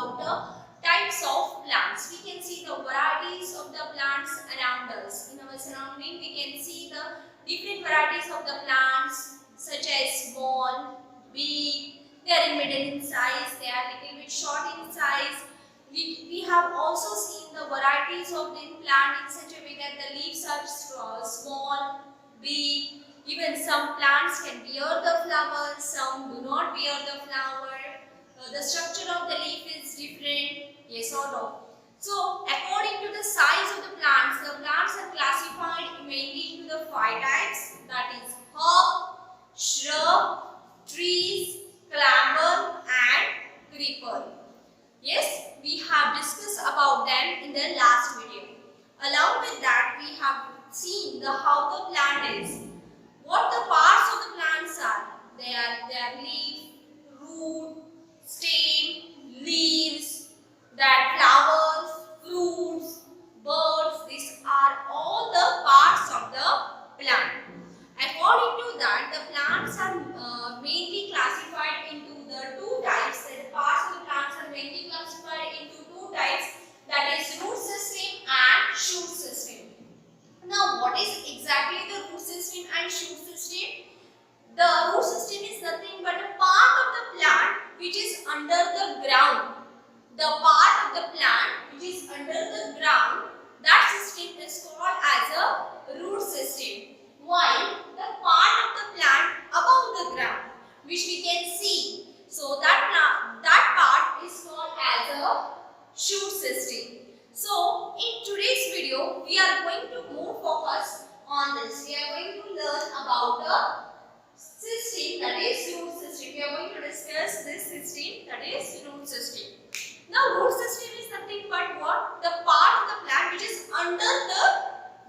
about the types of plants. We can see the varieties of the plants around us. In our surrounding, we can see the different varieties of the plants such as small, big, they are in middle in size, they are little bit short in size. We have also seen the varieties of the plant in such a way that the leaves are small, big. Even some plants can bear the flowers, some do not bear the flower. The structure of the leaf is different, yes or no. So, according to the size of the plants are classified mainly into the 5 types, that is herb, shrub, trees, climber and creeper. Yes, we have discussed about them in the last video. Along with that, we have seen how the plant is. What the parts of the plants are? They are their leaf, root, stem, leaves, that flowers, fruits, birds. These are all the parts of the plant. According to that, the plants are mainly classified into the 2 types. The parts of the plants are mainly classified into 2 types, that is root system and shoot system. Now, what is exactly the root system and shoot system? The root system is nothing but a part of the plant which is under the ground. The part of the plant which is under the ground, that system is called as a root system. While the part of the plant above the ground, which we can see, so that part is called as a shoot system. So, in today's video, we are going to more focus on this. We are going to learn about the system, that is root system. We are going to discuss this system, that is root system. Now, root system is nothing but what? The part of the plant which is under the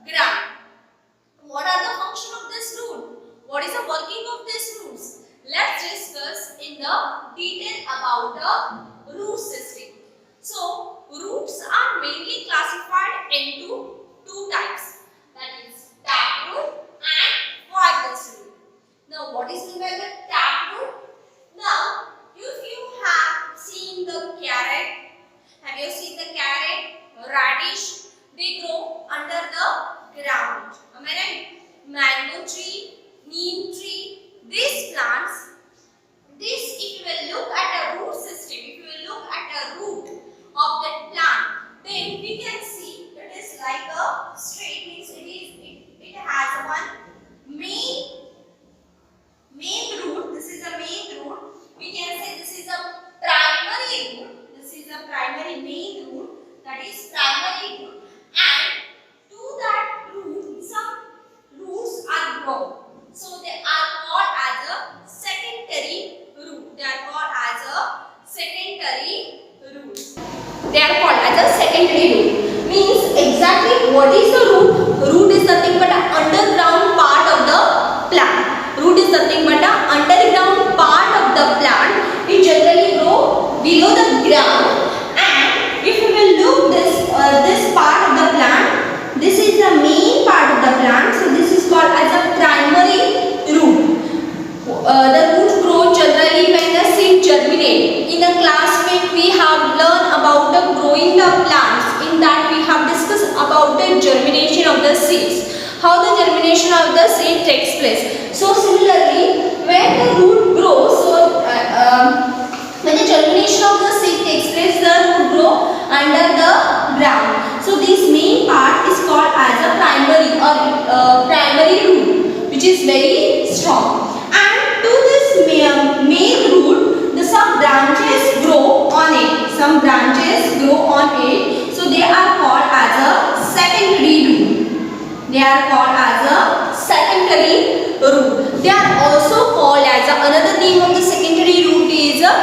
ground. What are the function of this root? What is the working of these roots? Let's discuss in the detail about the root system. So, roots are mainly classified into 2 types, that is taproot and fibrous root. Now, what is meant by the taproot? Now, if you have seen the carrot, have you seen the carrot, radish? They grow under the ground. Am I right? Mango tree, neem tree, these plants, if you will look at a root system, if you will look at a root of that plant, then we can see it is like a straight, means it has one main root. This is a main root. We can say this is a primary root. This is a primary main root, that is primary root, and to that root some roots are grown. So they are called as a secondary root. They are called as a secondary root. They are called as a secondary root. Means exactly what is the root? Root is nothing but an underground part of the plant. Root is nothing but an underground part of the plant. It generally grows below the ground. And if you will look this part of the plant, this is the main part of the plant. So this is called as a primary root. The root grows generally when the seed germinate. In the classmate we have learned about the growing the plants. In that we have discussed about the germination of the seeds. How the germination of the seed takes place. So similarly, when the root grows, when the germination of the seed takes place, the root grows under the ground. So this main part is called as a primary or primary root, which is very strong. And to this main root, some branches grow on it. Some branches grow on it. So they are called as a secondary root. They are called as a secondary root. They are also called as another name of the secondary root is a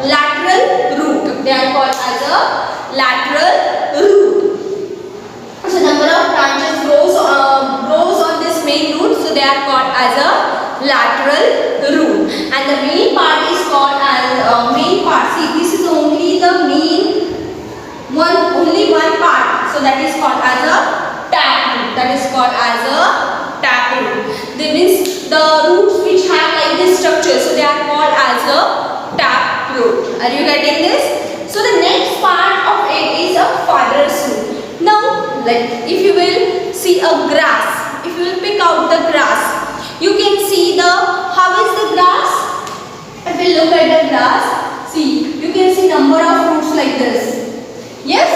lateral root. They are called as a lateral root. So number of branches grows on this main root. So they are called as a lateral root. And the main part is called as main part. See, this is only the main only one part. So that is called as a taproot. That is called as a taproot. That means the roots which have like this structure. So they are called as a taproot. Are you getting this? So the next Like if you will see a grass, if you will pick out the grass, you can see the, how is the grass? If we look at the grass, see, you can see number of roots like this. Yes?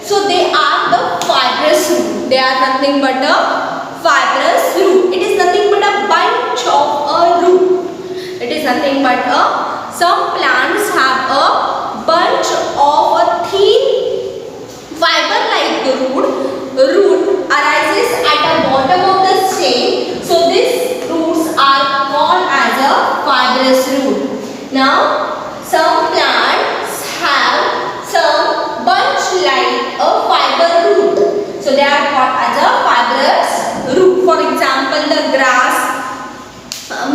So they are the fibrous root. They are nothing but a fibrous root. It is nothing but a bunch of a root. It is nothing but a, some plants have a bunch of a thin fiber like root arises at the bottom of the stem. So these roots are called as a fibrous root. Now some plants have some bunch like a fiber root. So they are called as a fibrous root. For example, the grass,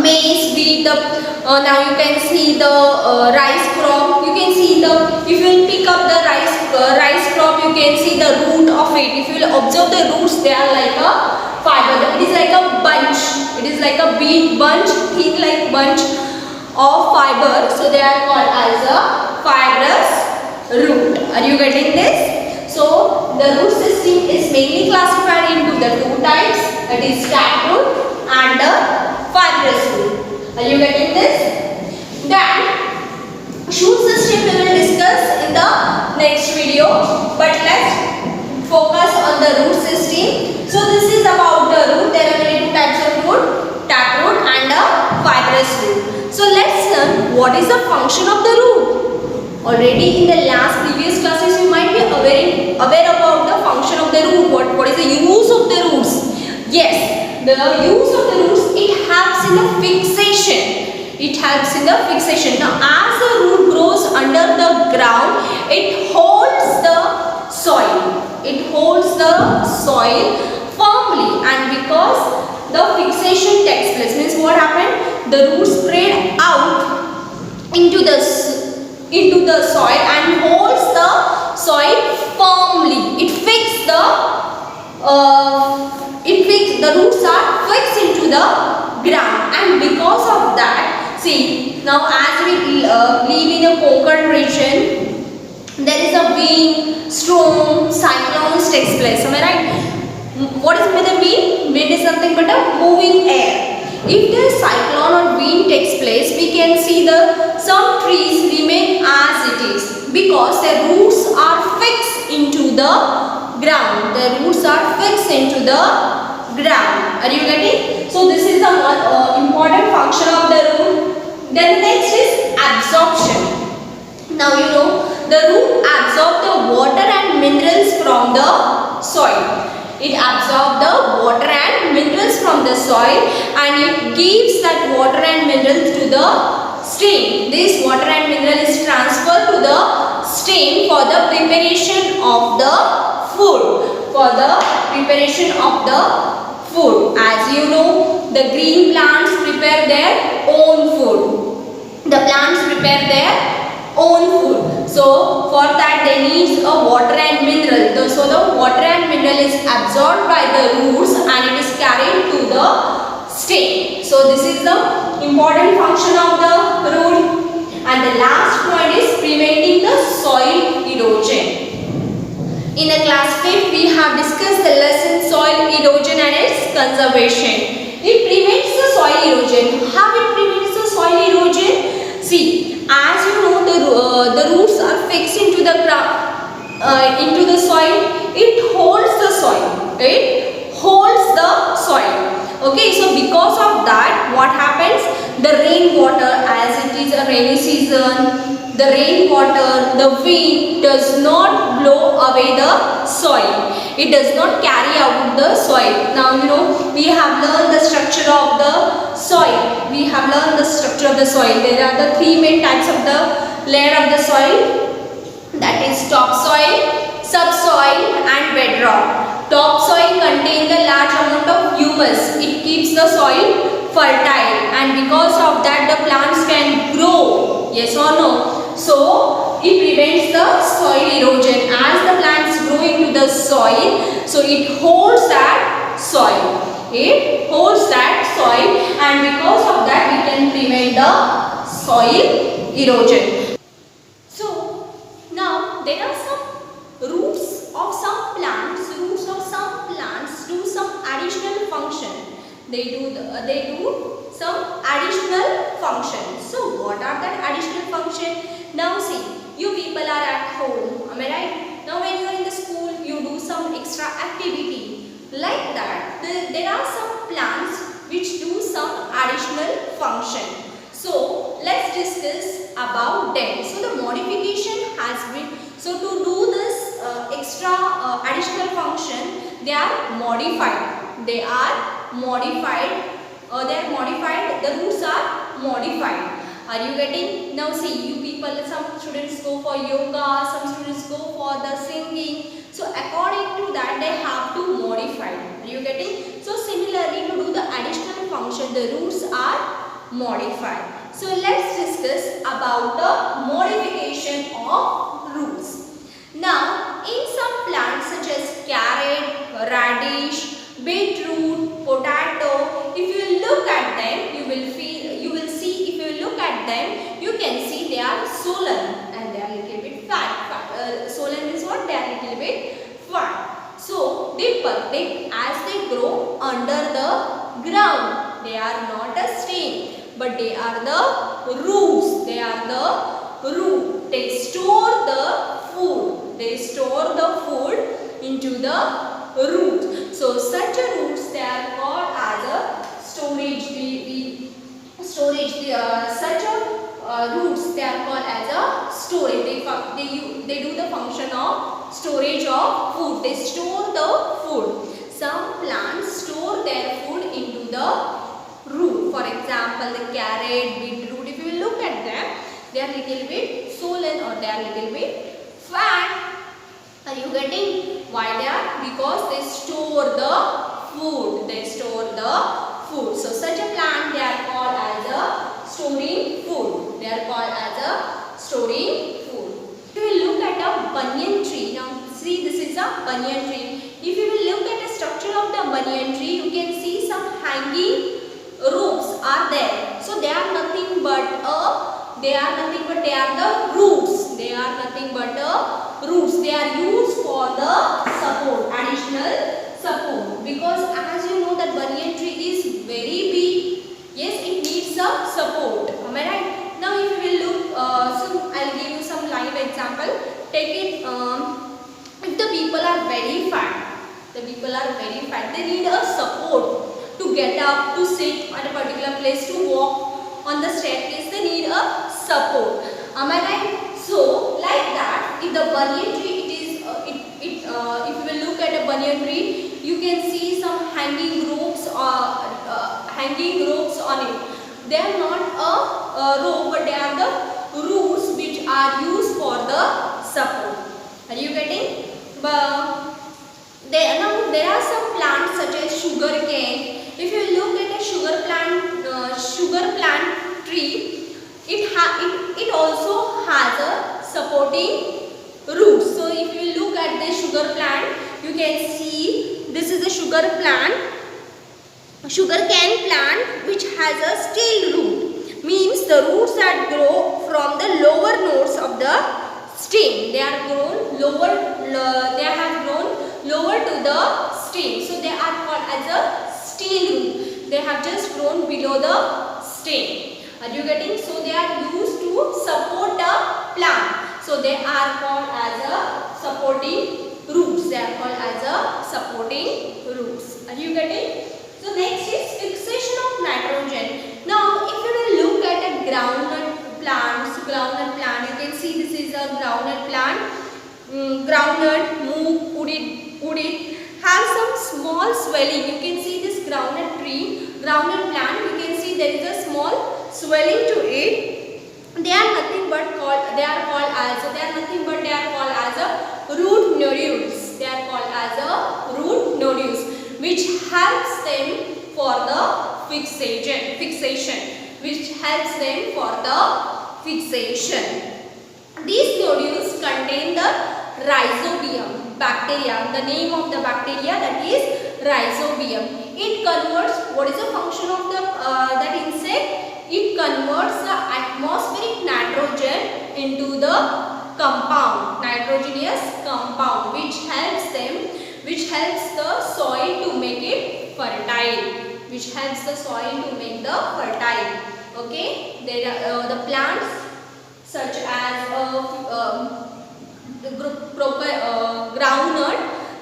maize, wheat, now you can see the rice crop. You can see the, if you will pick up the rice crop, you can see the root of it. If you will observe the roots, they are like a fiber. It is like a bunch. It is like a big bunch, thin like bunch of fiber. So they are called as a fibrous root. Are you getting this? So the root system is mainly classified into the two types, that is taproot and the fibrous root. Are you getting this? Then shoot system we will discuss in the next video, but let's focus on the root system. So this is about the root. There are many two types of root, taproot and the fibrous root. So let's learn what is the function of the root. Already in the last previous classes you might be aware about the function of the root. What is the use of the roots? Yes, the use of the roots, it helps in the fixation. It helps in the fixation. Now as the root grows under the ground, it holds the soil. It holds the soil firmly, and because the fixation takes place, means what happened? The roots spread out into the soil and holds the soil firmly. The roots are fixed into the ground, and because of that, see, now as we live in a Konkan region, there is a wind, storm, cyclones takes place. Am I right? What is the wind? Wind is nothing but a moving air. If the cyclone or wind takes place, we can see some trees remain as it is because their roots are fixed into the ground. Their roots are fixed into the ground. Are you getting? So this is the important function of the root. Then next is absorption. Now you know the root absorbs the water and minerals from the soil. It absorbs the water and minerals from the soil, and it gives that water and minerals to the stem. This water and mineral is transferred to the stem for the preparation of the food. As you know, the green plants prepare their own food. The plants prepare their own food. So for that they need a water and mineral. So the water and mineral is absorbed by the roots and it is carried to the stem. So this is the important function of the root. And the last point is preventing the soil erosion. In the class 5th we have discussed the lesson soil erosion and its conservation. It prevents the soil erosion. How it prevents the soil erosion? See, as you know, the roots are fixed into the ground, into the soil. It holds the soil. It holds the soil. Okay, so because of that, what happens? The rainwater, as it is a rainy season, the rainwater, the wind does not blow away the soil. It does not carry out the soil. Now you know we have learned the structure of the soil. There are the three main types of the layer of the soil. That is topsoil, subsoil and bedrock. Topsoil contains the large amount of humus. It keeps the soil fertile, and because of that the plants can grow. Yes or no? So it prevents the soil erosion. As the plants grow into the soil, so it holds that soil. It holds that soil, and because of that we can prevent the soil erosion. So now there are some roots of some plants, roots of function. They do some additional function. So what are that additional function? Now see, you people are at home, am I right? Now when you are in the school, you do some extra activity. Like that, there are some plants which do some additional function. So let's discuss about them. So the modification has been, so to do this extra additional function, they are modified. They are modified. The roots are modified. Are you getting? Now see, you people, some students go for yoga, some students go for the singing. So according to that, they have to modify. Are you getting? So similarly, to do the additional function, the roots are modified. So let's discuss about the modification of roots. Now, in some plants such as carrot, radish, beetroot, potato, if you look at them, you will see, if you look at them, you can see they are swollen and they are little bit fat. Swollen is what? They are little bit fat. So, as they grow under the ground, they are not a stem, but they are the roots. They are the root. They store the food. They store the food into the root. So such a roots, they are called as a storage. Such a roots, they are called as a storage. They do the function of storage of food. They store the food. Some plants store their food into the root. For example, the carrot, beetroot, if you look at them, they are little bit swollen or they are little bit fat. Are you getting why they are? Because they store the food. They store the food. So such a plant, they are called as a storing food. They are called as a storing food. If you will look at a banyan tree, now see, this is a banyan tree. If you will look at the structure of the banyan tree, you can see some hanging ropes are there. So they are nothing but they are the roots. They are nothing but roots. They are used for the support, additional support. Because as you know that banyan tree is very big. Yes, it needs a support. Am I right? Now if you will look, so I'll give you some live example. Take it, if the people are very fat, they need a support to get up, to sit at a particular place, to walk on the staircase. They need a support. Am I right? So like that, if the banyan tree, if you will look at a banyan tree, you can see some hanging ropes on it. They are not a rope, but they are the roots which are used for the support. Are you getting? Now there are some plants such as sugar cane. If you look at a sugar plant tree, it also has a supporting roots. So if you look at the sugar plant, you can see this is a sugar cane plant which has a steel root. Means the roots that grow from the lower nodes of the stem. They have grown lower to the stem. So they are called as a steel root. They have just grown below the stem. Are you getting? So they are used to support the plant. So they are called as a supporting roots. They are called as a supporting roots. Are you getting? So next is fixation of nitrogen. Now if you will look at a groundnut plant, you can see this is a groundnut plant. Groundnut, moong, udit have some small swelling. You can see this groundnut plant. You can see there is a small swelling to it. They are nothing but called as a root nodules. They are called as a root nodules, which helps them for the fixation. These nodules contain the rhizobium bacteria. The name of the bacteria, that is rhizobium. It converts, what is the function of that insect? It converts the atmospheric nitrogen into the nitrogenous compound, which helps the soil to make it fertile, which helps the soil to make the fertile. Okay, there are the plants such as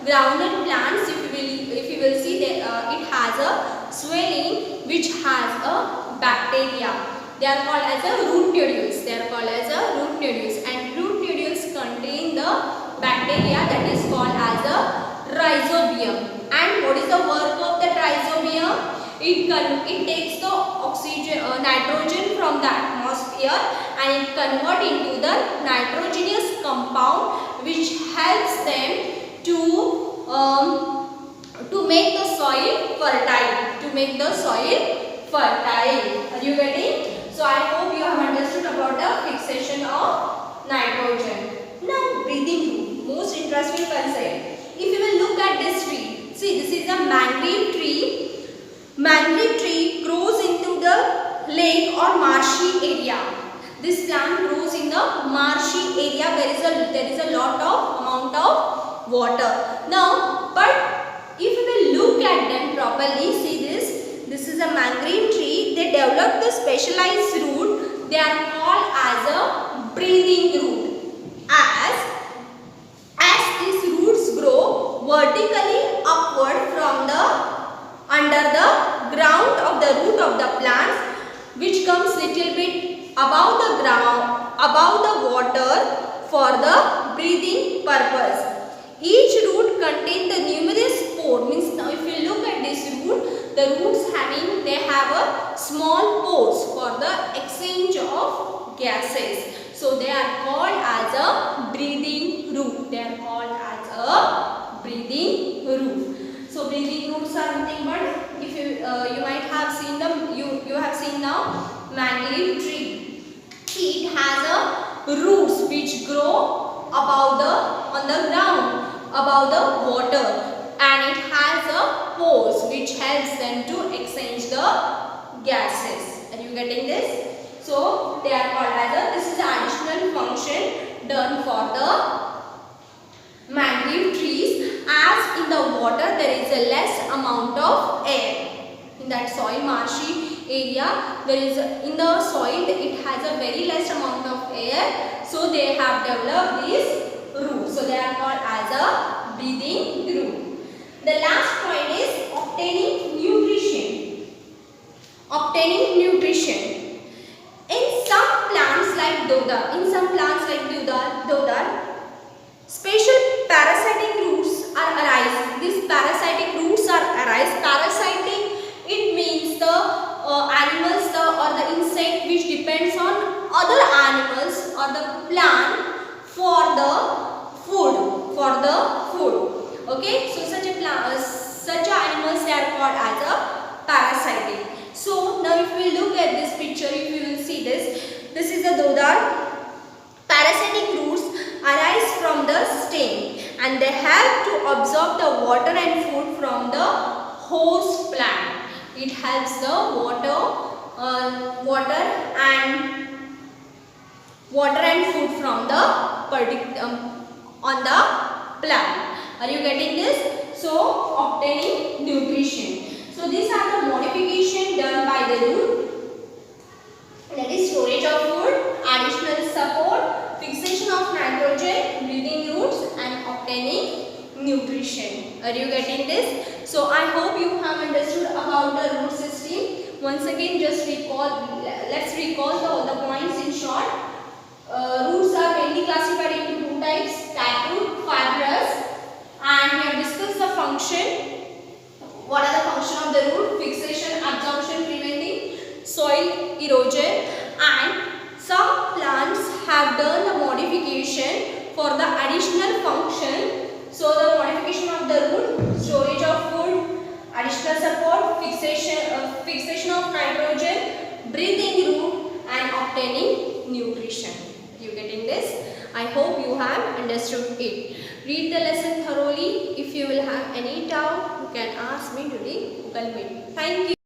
groundnut plants. If you will see that it has a swelling which has a bacteria. They are called as a root nodules. They are called as a root nodules, and root nodules contain the bacteria that is called as a rhizobium. And what is the work of the rhizobium? It takes the oxygen, nitrogen from the atmosphere, and it convert into the nitrogenous compound, which helps them to make the soil fertile. To make the soil fertile. Are you getting? So I hope you have understood about the fixation of nitrogen. Now breathing root, most interesting concept. If you will look at this tree, see this is a mangrove tree. Mangrove tree grows into the lake or marshy area. This plant grows in the marshy area where there is a lot of amount of water. Now, but if you will look at them properly, see this is a mangrove tree. They develop the specialized root. They are called as a breathing root. As these roots grow vertically upward from the under the ground of the root of the plants, which comes little bit above the ground, above the water for the breathing purpose. Each root contains the numerous pores. Means now if you look at this root, the roots they have a small pores for the exchange of gases. So they are called as a breathing root. They are called as a breathing root. So breathing roots are nothing but, if you might have seen them, you have seen now mangrove tree. See, it has a roots which grow above on the ground, above the water, and it has a pores which helps them to exchange the gases. Are you getting this? So they are called as this is the additional function done for the mangrove trees. As in the water there is a less amount of air. In that soil marshy area, there is in the soil it has a very less amount of air. So they have developed these roots. So they are called as a breathing root. The last point is obtaining nutrition. Obtaining nutrition. In some plants like deodar, special parasitic roots are arise. These parasitic roots are arise. Parasitic, it means the animals or the insect which depends on other animals or the plant for the food. Okay, so such animals they are called as a parasitic. So now if we look at this picture, if you will see this is a deodar. Parasitic roots arise from the stem and they help to absorb the water and food from the host plant. It helps the water and food from the on the plant. Are you getting this? So obtaining nutrition. So these are the modification done by the root. That is storage of food, additional support, fixation of nitrogen, breathing roots, and obtaining nutrition. Are you getting this? So I hope you have understood about the root system. Once again, just recall. Let's recall the points in short. Roots are mainly classified into two types: taproot, fibrous, and we have discussed the function. What are the function of the root? Fixation, absorption, preventing soil erosion, and some plants have done the modification for the additional function. So the modification of the root, storage of food, additional support, fixation of nitrogen, breathing root, and obtaining nutrition. You getting this? I hope you have understood it. Read the lesson thoroughly. If you will have any doubt, you can ask me during Google Meet. Thank you.